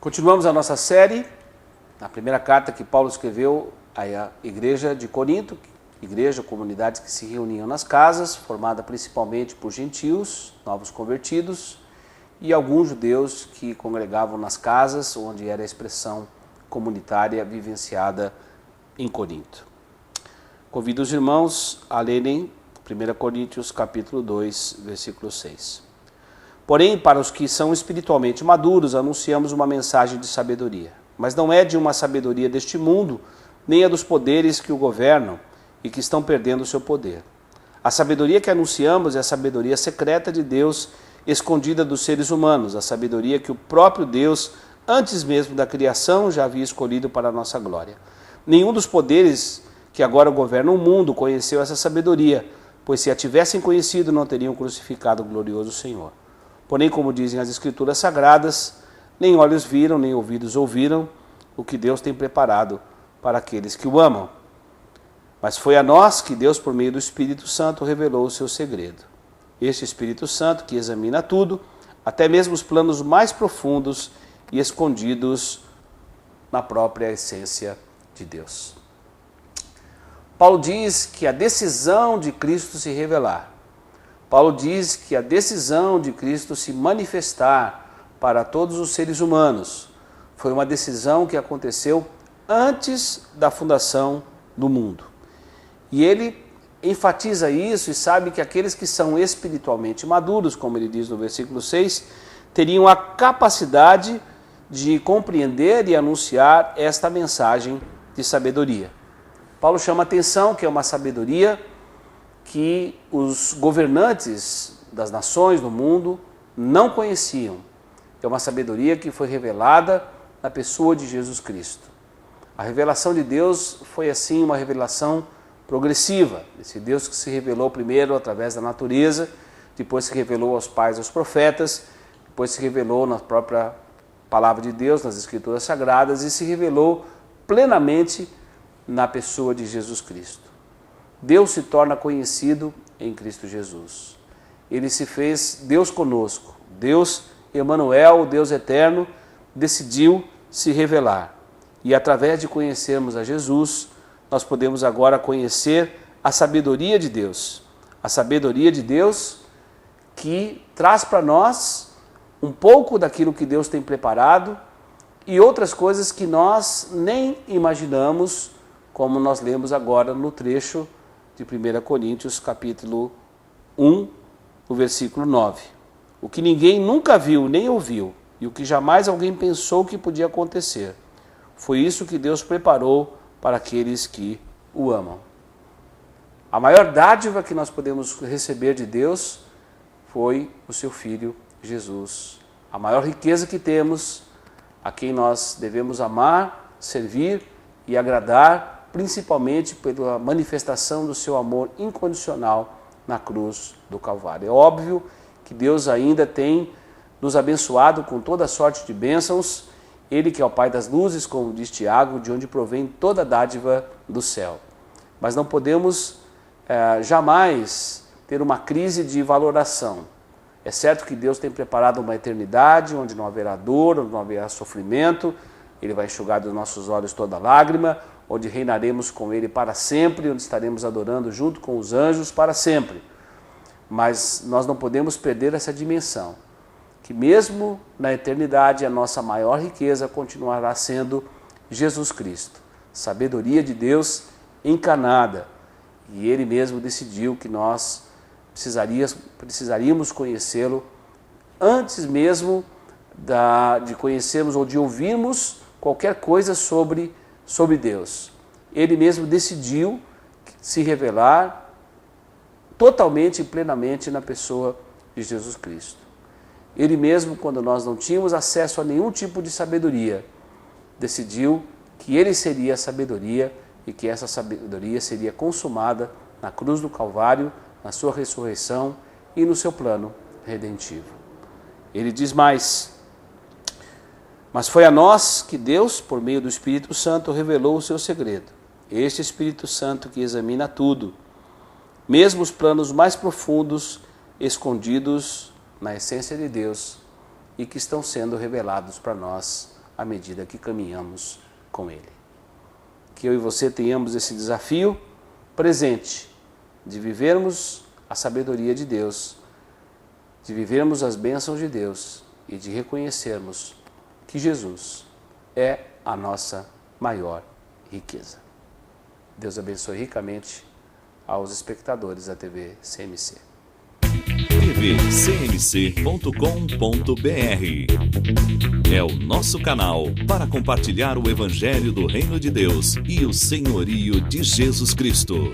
Continuamos a nossa série, na primeira carta que Paulo escreveu à igreja de Corinto, igreja, comunidades que se reuniam nas casas, formada principalmente por gentios, novos convertidos, e alguns judeus que congregavam nas casas, onde era a expressão comunitária vivenciada em Corinto. Convido os irmãos a lerem 1 Coríntios capítulo 2, versículo 6. Porém, para os que são espiritualmente maduros, anunciamos uma mensagem de sabedoria. Mas não é de uma sabedoria deste mundo, nem a dos poderes que o governam e que estão perdendo o seu poder. A sabedoria que anunciamos é a sabedoria secreta de Deus, escondida dos seres humanos, a sabedoria que o próprio Deus, antes mesmo da criação, já havia escolhido para a nossa glória. Nenhum dos poderes que agora governam o mundo conheceu essa sabedoria, pois se a tivessem conhecido, não teriam crucificado o glorioso Senhor. Porém, como dizem as Escrituras Sagradas, nem olhos viram, nem ouvidos ouviram o que Deus tem preparado para aqueles que o amam. Mas foi a nós que Deus, por meio do Espírito Santo, revelou o seu segredo. Este Espírito Santo que examina tudo, até mesmo os planos mais profundos e escondidos na própria essência de Deus. Paulo diz que a decisão de Cristo se revelar, Paulo diz que a decisão de Cristo se manifestar para todos os seres humanos foi uma decisão que aconteceu antes da fundação do mundo. E ele enfatiza isso e sabe que aqueles que são espiritualmente maduros, como ele diz no versículo 6, teriam a capacidade de compreender e anunciar esta mensagem de sabedoria. Paulo chama a atenção que é uma sabedoria que os governantes das nações do mundo não conheciam. É uma sabedoria que foi revelada na pessoa de Jesus Cristo. A revelação de Deus foi assim uma revelação progressiva. Esse Deus que se revelou primeiro através da natureza, depois se revelou aos pais, aos profetas, depois se revelou na própria palavra de Deus, nas Escrituras Sagradas, e se revelou plenamente na pessoa de Jesus Cristo. Deus se torna conhecido em Cristo Jesus. Ele se fez Deus conosco. Deus Emanuel, o Deus eterno, decidiu se revelar. E através de conhecermos a Jesus, nós podemos agora conhecer a sabedoria de Deus. A sabedoria de Deus que traz para nós um pouco daquilo que Deus tem preparado e outras coisas que nós nem imaginamos, como nós lemos agora no trecho de 1 Coríntios, capítulo 1, no versículo 9. O que ninguém nunca viu nem ouviu, e o que jamais alguém pensou que podia acontecer, foi isso que Deus preparou para aqueles que o amam. A maior dádiva que nós podemos receber de Deus foi o seu Filho Jesus. A maior riqueza que temos, a quem nós devemos amar, servir e agradar, principalmente pela manifestação do seu amor incondicional na cruz do Calvário. É óbvio que Deus ainda tem nos abençoado com toda sorte de bênçãos, Ele que é o Pai das luzes, como diz Tiago, de onde provém toda dádiva do céu. Mas não podemos jamais ter uma crise de valoração. É certo que Deus tem preparado uma eternidade, onde não haverá dor, onde não haverá sofrimento, Ele vai enxugar dos nossos olhos toda lágrima, onde reinaremos com Ele para sempre, onde estaremos adorando junto com os anjos para sempre. Mas nós não podemos perder essa dimensão, que mesmo na eternidade a nossa maior riqueza continuará sendo Jesus Cristo, sabedoria de Deus encarnada. E Ele mesmo decidiu que nós precisaríamos conhecê-lo antes mesmo de conhecermos ou de ouvirmos qualquer coisa sobre Deus. Ele mesmo decidiu se revelar totalmente e plenamente na pessoa de Jesus Cristo. Ele mesmo, quando nós não tínhamos acesso a nenhum tipo de sabedoria, decidiu que Ele seria a sabedoria e que essa sabedoria seria consumada na cruz do Calvário, na sua ressurreição e no seu plano redentivo. Ele diz mais: mas foi a nós que Deus, por meio do Espírito Santo, revelou o seu segredo. Este Espírito Santo que examina tudo, mesmo os planos mais profundos, escondidos na essência de Deus e que estão sendo revelados para nós à medida que caminhamos com Ele. Que eu e você tenhamos esse desafio presente de vivermos a sabedoria de Deus, de vivermos as bênçãos de Deus e de reconhecermos que Jesus é a nossa maior riqueza. Deus abençoe ricamente aos espectadores da TV CMC. tvcmc.com.br é o nosso canal para compartilhar o Evangelho do Reino de Deus e o senhorio de Jesus Cristo.